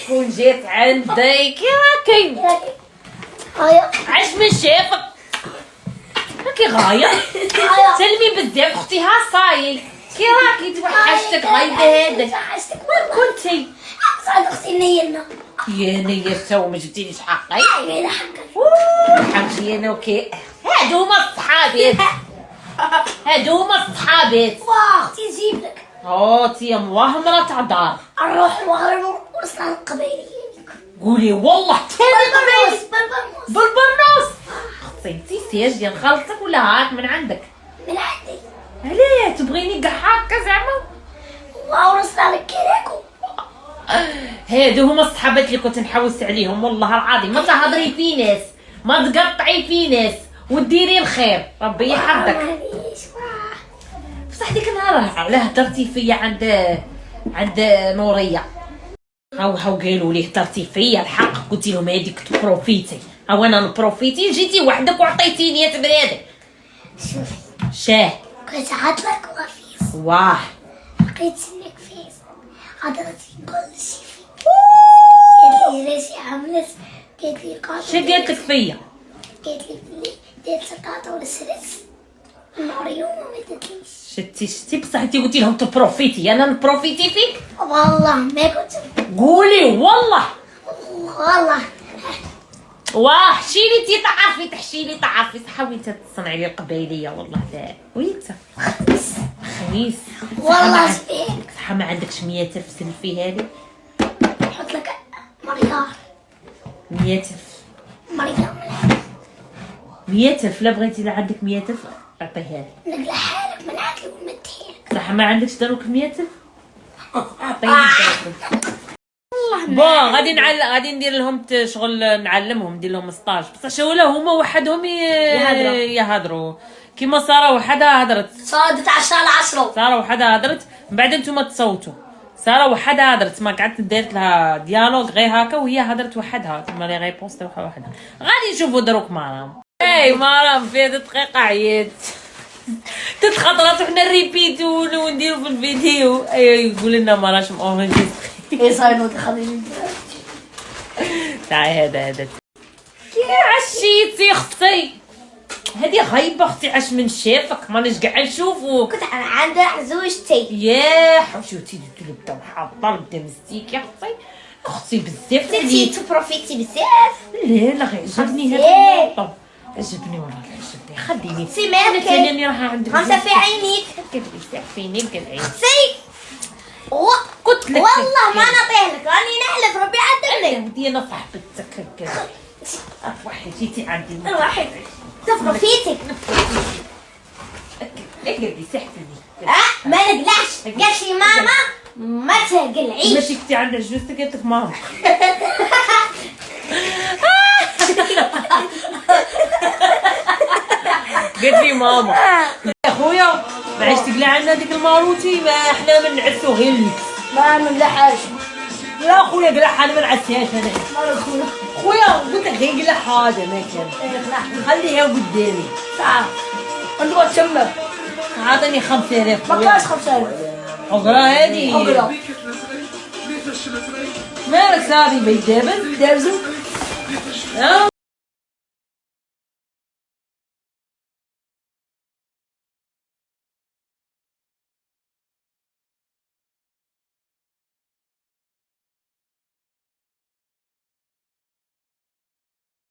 شكون جات عندي كي راكي هيا عاش من شافك راكي غاية سلمي بزاف اختي ها صايي كي راكي توحشتك غايبة هذاك توحشتك كنتي صعد اختي نيلنا يا نيرتا وما جبتيليش حقي عيني حقك حقي انا وكي هادو هما الصحابات هادو هما الصحابات واه اختي نجيب لك تي مواه مرا تاع دار نروح المغرب ورسنا القبيليين قولي والله بالبرنوس بالبرنوس اختي انتي سياج ديال خالتك ولا هاك من عندك من عندي علاه تبغيني كاع هكا زعما ورسنا لك كيراكو هادو هما الصحابات اللي كنت نحوس عليهم والله العظيم ما تهضري في ناس ما تقطعي في ناس وديري الخير ربي يحفظك بصح ديك النهار علاه هضرتي فيا عند نوريه هاو قالوا لي هضرتي فيا الحق قلت لهم هذيك تبروفيتي هاو انا نبروفيتي جيتي وحدك وعطيتيني تبرادي شوفي شاه كنت عاطلك وفيس واه لقيت انك فيس هضرتي كل شي فيك قالت لي راسي عملت قالت لي قاطع شا قالت لك فيا قالت لي بلي ديت القاطع والسرس اليوم ما داتليش شتي بصح انتي قلتي لهم تبروفيتي انا نبروفيتي فيك والله ما كنت قولي والله والله واه حشيلي تي تعرفي تحشيلي تعرفي صحاوي تصنعي لي القبايليه والله لا ويتا خميس والله سبيك صح ما عندكش 100,000 سلفي هذه نحط لك مليار 100,000 مليار 100,000 لا بغيتي لا عندك 100,000 عطيها لي نقلعها لك من عندي ونمديها صح ما عندكش دروك 100,000 عطيني بون غادي ندير لهم شغل نعلمهم ندير لهم ستاج بصح شولا هما وحدهم يهضروا كيما ساره وحدها هضرت صادت 10/10 ساره وحدها هضرت من بعد نتوما تصوتوا ساره وحدها هضرت ما قعدت دارت لها ديالوج غير هكا وهي هضرت وحدها تما لي ريبونس تاع وحدها غادي نشوفوا دروك مرام مرام في هذه الدقيقه عييت تتخطرات وحنا نريبيتو ونديرو في الفيديو يقول لنا ما راش مورينجستري صاينو دخلي تعالي هذا كي عشيتي اختي هذه غايبه اختي عاش من شافك ماناش كاع نشوفوك كنت عند زوجتي يا حوشوتي بدا محضر بدا مستيك يا اختي بزاف انتي تبروفيتي بزاف لا غير عجبني هذا الموطن عجبني والله عجبني خليني سي مالك ثاني راح عندك خمسة في عينيك كتبي فيني كالعين سي قلت لك والله ما نعطيه لك راني نحلف ربي عدل لي ودي انا صاحبتك هكا روحي جيتي عندي روحي تبروفيتي اقعدي سحبني ما نقلعش قالت لي ماما ما تقلعيش ماشي كنتي عندها جوزتك قالت لك ماما قالت لي ماما يا خويا معليش تقلع عنا ديك الماروتي ما احنا ما نعسو غير اللبس ما نقلعهاش لا خويا قلعها انا ما نعسهاش انا خويا قلت لك غير قلعها هذا ما كان خليها قدامي تعال ندور تشمر عطيني 5000 ما كاش 5000 حقرة هادي حقرة مالك صافي بيدابز دابزو